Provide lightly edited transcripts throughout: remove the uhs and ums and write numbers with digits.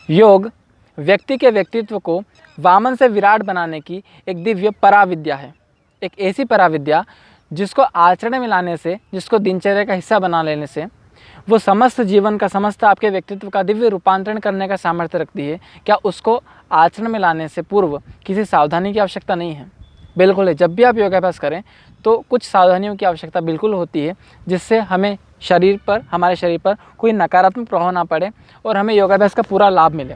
योग व्यक्ति के व्यक्तित्व को वामन से विराट बनाने की एक दिव्य पराविद्या है। एक ऐसी पराविद्या जिसको आचरण में लाने से, जिसको दिनचर्या का हिस्सा बना लेने से वो समस्त जीवन का, समस्त आपके व्यक्तित्व का दिव्य रूपांतरण करने का सामर्थ्य रखती है। क्या उसको आचरण में लाने से पूर्व किसी सावधानी की आवश्यकता नहीं है? बिल्कुल है। जब भी आप योगाभ्यास करें तो कुछ सावधानियों की आवश्यकता बिल्कुल होती है, जिससे हमें हमारे शरीर पर कोई नकारात्मक प्रभाव ना पड़े और हमें योगाभ्यास का पूरा लाभ मिले।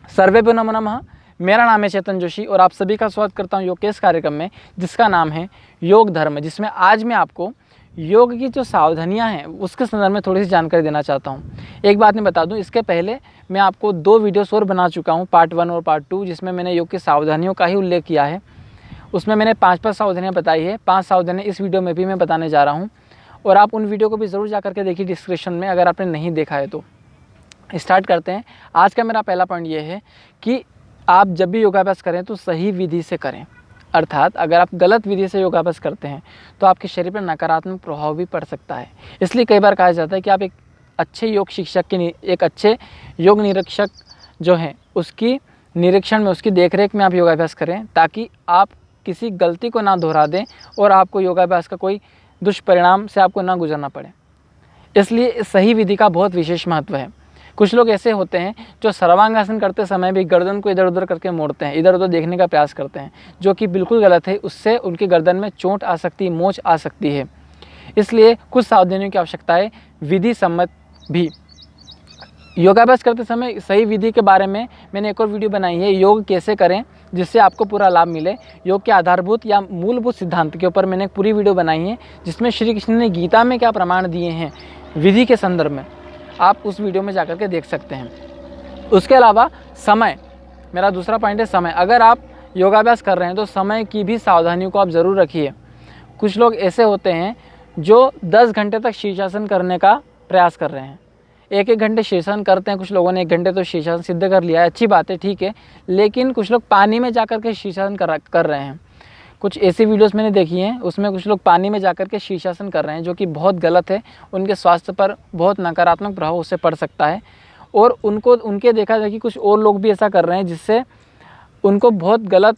सर्वेभ्यो नमो नमः। मेरा नाम है चेतन जोशी और आप सभी का स्वागत करता हूँ योग के इस कार्यक्रम में, जिसका नाम है योग धर्म, जिसमें आज मैं आपको योग की जो सावधानियां हैं उसके संदर्भ में थोड़ी सी जानकारी देना चाहता हूं। एक बात मैं बता दूं, इसके पहले मैं आपको 2 वीडियोस और बना चुका हूं, पार्ट 1 और पार्ट 2, जिसमें मैंने योग की सावधानियों का ही उल्लेख किया है। उसमें मैंने 5 सावधानियां बताई है। 5 सावधानियां इस वीडियो में भी मैं बताने जा रहा हूँ और आप उन वीडियो को भी ज़रूर जा करके देखिए डिस्क्रिप्शन में, अगर आपने नहीं देखा है तो। स्टार्ट करते हैं। आज का मेरा पहला पॉइंट ये है कि आप जब भी योगाभ्यास करें तो सही विधि से करें। अर्थात अगर आप गलत विधि से योगाभ्यास करते हैं तो आपके शरीर पर नकारात्मक प्रभाव भी पड़ सकता है। इसलिए कई बार कहा जाता है कि आप एक अच्छे योग शिक्षक एक अच्छे योग निरीक्षक जो हैं उसकी निरीक्षण में, उसकी देखरेख में आप योगाभ्यास करें, ताकि आप किसी गलती को ना दोहरा दें और आपको योगाभ्यास का कोई दुष्परिणाम से आपको ना गुजरना पड़े। इसलिए सही विधि का बहुत विशेष महत्व है। कुछ लोग ऐसे होते हैं जो सर्वांगासन करते समय भी गर्दन को इधर उधर करके मोड़ते हैं, इधर उधर देखने का प्रयास करते हैं, जो कि बिल्कुल गलत है। उससे उनकी गर्दन में चोट आ सकती है, मोच आ सकती है। इसलिए कुछ सावधानियों की आवश्यकता है, विधि सम्मत भी। योगाभ्यास करते समय सही विधि के बारे में मैंने एक और वीडियो बनाई है, योग कैसे करें जिससे आपको पूरा लाभ मिले। योग के आधारभूत या मूलभूत सिद्धांत के ऊपर मैंने एक पूरी वीडियो बनाई है, जिसमें श्री कृष्ण ने गीता में क्या प्रमाण दिए हैं विधि के संदर्भ में, आप उस वीडियो में जाकर के देख सकते हैं। उसके अलावा समय, मेरा दूसरा पॉइंट है समय। अगर आप योगाभ्यास कर रहे हैं तो समय की भी सावधानियों को आप ज़रूर रखिए। कुछ लोग ऐसे होते हैं जो 10 घंटे तक शीर्षासन करने का प्रयास कर रहे हैं, 1-1 घंटे शीर्षासन करते हैं। कुछ लोगों ने 1 घंटे तो शीर्षासन सिद्ध कर लिया है, अच्छी बात है, ठीक है। लेकिन कुछ लोग पानी में जाकर के शीर्षासन कर रहे हैं। कुछ ऐसी वीडियोस मैंने देखी हैं, उसमें कुछ लोग पानी में जाकर के शीर्षासन कर रहे हैं, जो कि बहुत गलत है। उनके स्वास्थ्य पर बहुत नकारात्मक प्रभाव उससे पड़ सकता है और उनके देखा जाए कि कुछ और लोग भी ऐसा कर रहे हैं, जिससे उनको बहुत गलत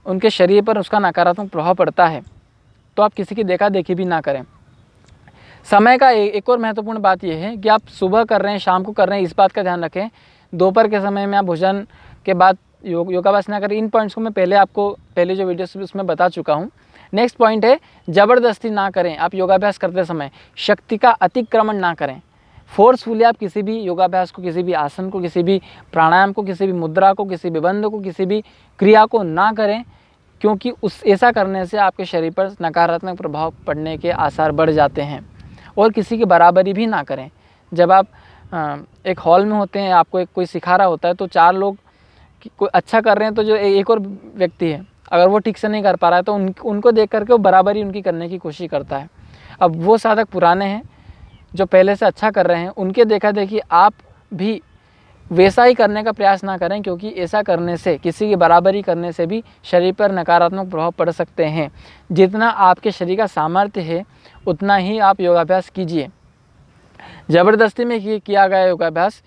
उनके शरीर पर उसका नकारात्मक प्रभाव पड़ता है। तो आप किसी की देखा देखी भी ना करें। समय का एक और महत्वपूर्ण बात यह है कि आप सुबह कर रहे हैं, शाम को कर रहे हैं, इस बात का ध्यान रखें। दोपहर के समय में आप भोजन के बाद योगाभ्यास ना करें। इन पॉइंट्स को मैं पहले जो वीडियोस उसमें बता चुका हूँ। नेक्स्ट पॉइंट है, ज़बरदस्ती ना करें। आप योगाभ्यास करते समय शक्ति का अतिक्रमण ना करें। फोर्सफुली आप किसी भी योगाभ्यास को, किसी भी आसन को, किसी भी प्राणायाम को, किसी भी मुद्रा को, किसी भी बंध को, किसी भी क्रिया को ना करें, क्योंकि ऐसा करने से आपके शरीर पर नकारात्मक प्रभाव पड़ने के आसार बढ़ जाते हैं। और किसी की बराबरी भी ना करें। जब आप एक हॉल में होते हैं, आपको कोई सिखा रहा होता है, तो 4 लोग कोई अच्छा कर रहे हैं, तो जो एक और व्यक्ति है, अगर वो ठीक से नहीं कर पा रहा है तो उनको देख करके वो बराबरी उनकी करने की कोशिश करता है। अब वो साधक पुराने हैं जो पहले से अच्छा कर रहे हैं, उनके देखा देखी आप भी वैसा ही करने का प्रयास ना करें, क्योंकि ऐसा करने से, किसी की बराबरी करने से भी शरीर पर नकारात्मक प्रभाव पड़ सकते हैं। जितना आपके शरीर का सामर्थ्य है उतना ही आप योगाभ्यास कीजिए। ज़बरदस्ती में किया गया योगाभ्यास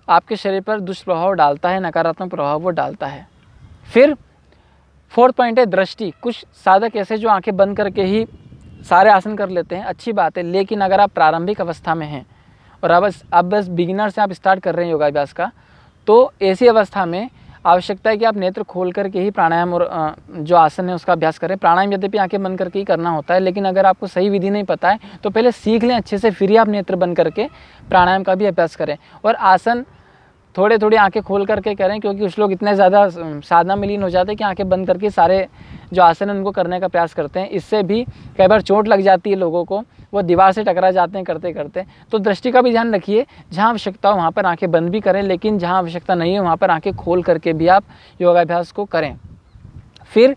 आपके शरीर पर दुष्प्रभाव डालता है, नकारात्मक प्रभाव वो डालता है। फिर 4th पॉइंट है दृष्टि। कुछ साधक ऐसे जो आंखें बंद करके ही सारे आसन कर लेते हैं, अच्छी बात है। लेकिन अगर आप प्रारंभिक अवस्था में हैं और अब बस बिगिनर से आप स्टार्ट कर रहे हैं योगाभ्यास का, तो ऐसी अवस्था में आवश्यकता है कि आप नेत्र खोल करके ही प्राणायाम और जो आसन है उसका अभ्यास करें। प्राणायाम यद्यपि आंखें बंद करके ही करना होता है, लेकिन अगर आपको सही विधि नहीं पता है तो पहले सीख लें अच्छे से, फिर ही आप नेत्र बंद करके प्राणायाम का भी अभ्यास करें। और आसन थोड़ी आंखें खोल करके करें, क्योंकि कुछ लोग इतने ज़्यादा साधना में लीन हो जाते हैं कि आंखें बंद करके सारे जो आसन है उनको करने का प्रयास करते हैं। इससे भी कई बार चोट लग जाती है लोगों को, वो दीवार से टकरा जाते हैं करते करते। तो दृष्टि का भी ध्यान रखिए। जहाँ आवश्यकता हो वहाँ पर आंखें बंद भी करें, लेकिन जहाँ आवश्यकता नहीं है वहाँ पर आंखें खोल करके भी आप योगाभ्यास को करें। फिर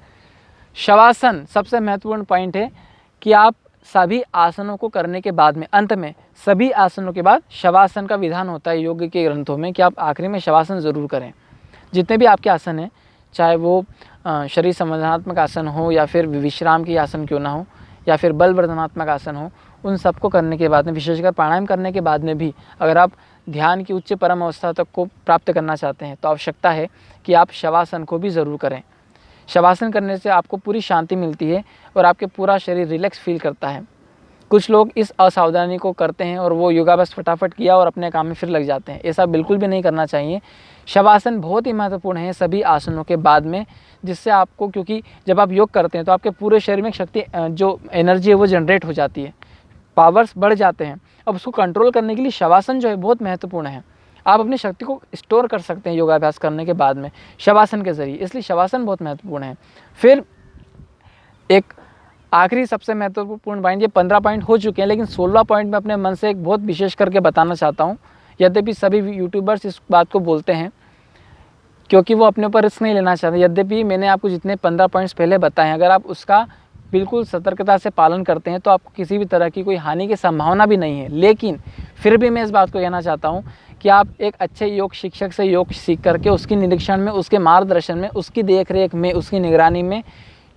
शवासन, सबसे महत्वपूर्ण पॉइंट है कि आप सभी आसनों को करने के बाद में, अंत में सभी आसनों के बाद शवासन का विधान होता है योग के ग्रंथों में, कि आप आखिरी में शवासन ज़रूर करें। जितने भी आपके आसन हैं, चाहे वो शरीर संवर्धनात्मक आसन हो या फिर विश्राम की आसन क्यों ना हो, या फिर बल वर्धनात्मक आसन हो, उन सबको करने के बाद में, विशेषकर प्राणायाम करने के बाद में भी अगर आप ध्यान की उच्च परम अवस्था तक को प्राप्त करना चाहते हैं तो आवश्यकता है कि आप शवासन को भी ज़रूर करें। शवासन करने से आपको पूरी शांति मिलती है और आपके पूरा शरीर रिलैक्स फील करता है। कुछ लोग इस असावधानी को करते हैं और वो योगाभ्यास फटाफट किया और अपने काम में फिर लग जाते हैं। ऐसा बिल्कुल भी नहीं करना चाहिए। शवासन बहुत ही महत्वपूर्ण है सभी आसनों के बाद में, जिससे आपको, क्योंकि जब आप योग करते हैं तो आपके पूरे शरीर में शक्ति, जो एनर्जी है वो जनरेट हो जाती है, पावर्स बढ़ जाते हैं। अब उसको कंट्रोल करने के लिए शवासन जो है बहुत महत्वपूर्ण है। आप अपनी शक्ति को स्टोर कर सकते हैं योगाभ्यास करने के बाद में शवासन के ज़रिए, इसलिए शवासन बहुत महत्वपूर्ण है। फिर एक आखिरी सबसे महत्वपूर्ण पॉइंट, ये 15 पॉइंट हो चुके हैं, लेकिन 16 पॉइंट में अपने मन से एक बहुत विशेष करके बताना चाहता हूँ। यद्यपि सभी यूट्यूबर्स इस बात को बोलते हैं क्योंकि वो अपने ऊपर रिस्क नहीं लेना चाहते, यद्यपि मैंने आपको जितने 15 पॉइंट्स पहले बताए हैं, अगर आप उसका बिल्कुल सतर्कता से पालन करते हैं तो आपको किसी भी तरह की कोई हानि की संभावना भी नहीं है। लेकिन फिर भी मैं इस बात को कहना चाहता हूँ कि आप एक अच्छे योग शिक्षक से योग सीख करके उसकी निरीक्षण में, उसके मार्गदर्शन में, उसकी देखरेख में, उसकी निगरानी में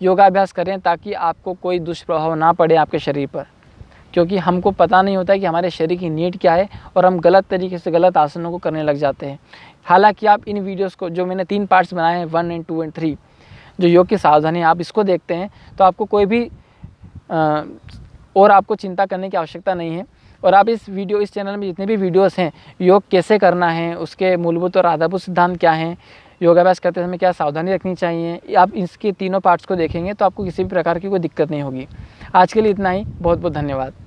योगाभ्यास करें, ताकि आपको कोई दुष्प्रभाव ना पड़े आपके शरीर पर। क्योंकि हमको पता नहीं होता है कि हमारे शरीर की नीड क्या है और हम गलत तरीके से गलत आसनों को करने लग जाते हैं। हालांकि आप इन वीडियोस को, जो मैंने 3 पार्ट्स बनाए हैं, 1 and 2 and 3, जो योग की सावधानी, आप इसको देखते हैं तो आपको कोई भी और आपको चिंता करने की आवश्यकता नहीं है। और आप इस चैनल में जितने भी वीडियोस हैं, योग कैसे करना है, उसके मूलभूत और आधारभूत सिद्धांत क्या हैं, योगाभ्यास करते समय क्या सावधानी रखनी चाहिए, आप इसके तीनों पार्ट्स को देखेंगे तो आपको किसी भी प्रकार की कोई दिक्कत नहीं होगी। आज के लिए इतना ही। बहुत बहुत धन्यवाद।